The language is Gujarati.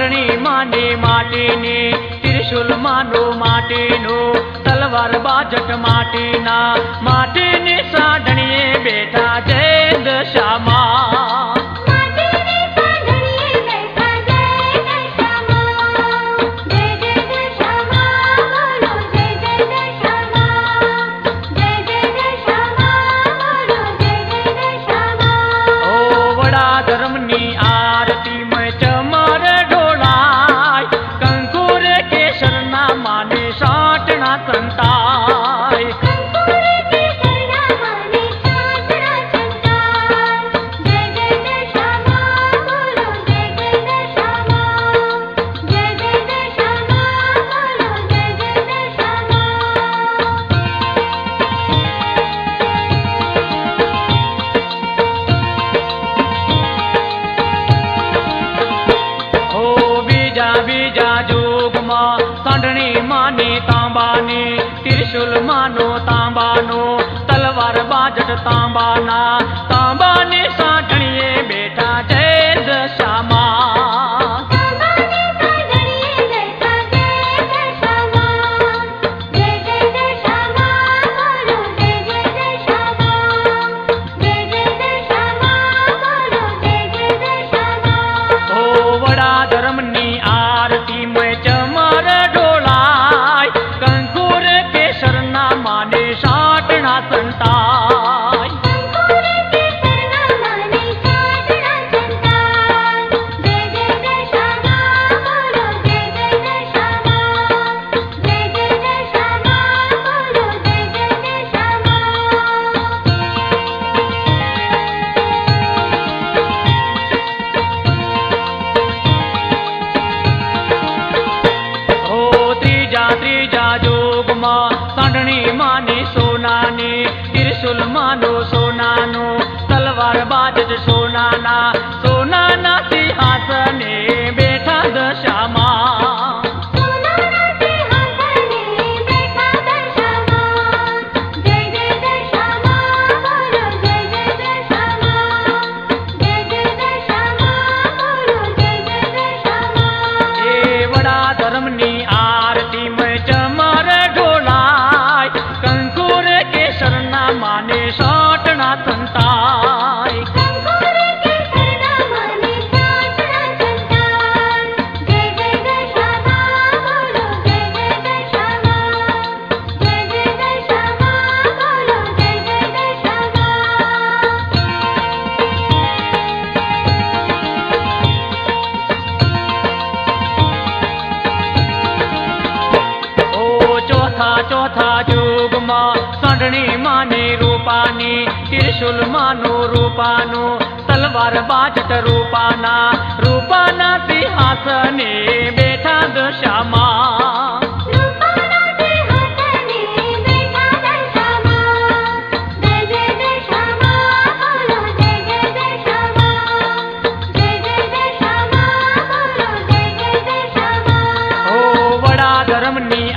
સાંઢણી માની માટીની, ત્રિશુલ માનું માટીનું, તલવાર બાજટ માટીના, માટીની સાંઢણીએ બેઠા જય દશામાં. ધર્મની આરતી માં ચમર ઢોળાય, કંકુર કેસરના માને સાટણા સંતાય. બીજા જોગમાં સાંઢણી માની તાંબાની, ત્રિશુલ માનો તાંબાનો, તલવાર બાજટ તાંબાના, તાંબાની સાંઢણીએ બેઠા જય દશામાં. વડા ધર્મની આરતી માં ચમર ઢોળાય, કંકુર કેસરના માને સાટણા સંતાય. ત્રીજા જોગમાં સાંઢણી માની સોનાની, ત્રિશુલ માનો સોનાનો, તલવાર બાજટ સોનાના, સોનાના સિંહાસને બેઠા દશામાં. વડા ધર્મની આરતી માં ચમર ઢોળાય, કંકુર કેસરના માને સાટણા સંતાય. ચોથા જોગમાં સાંઢણી માની રૂપાની, ત્રિશુલ માનું રૂપાનું, તલવાર બાજટ રૂપાના, રૂપાના સિંહાસને બેઠા દશામાં. વડા ધર્મની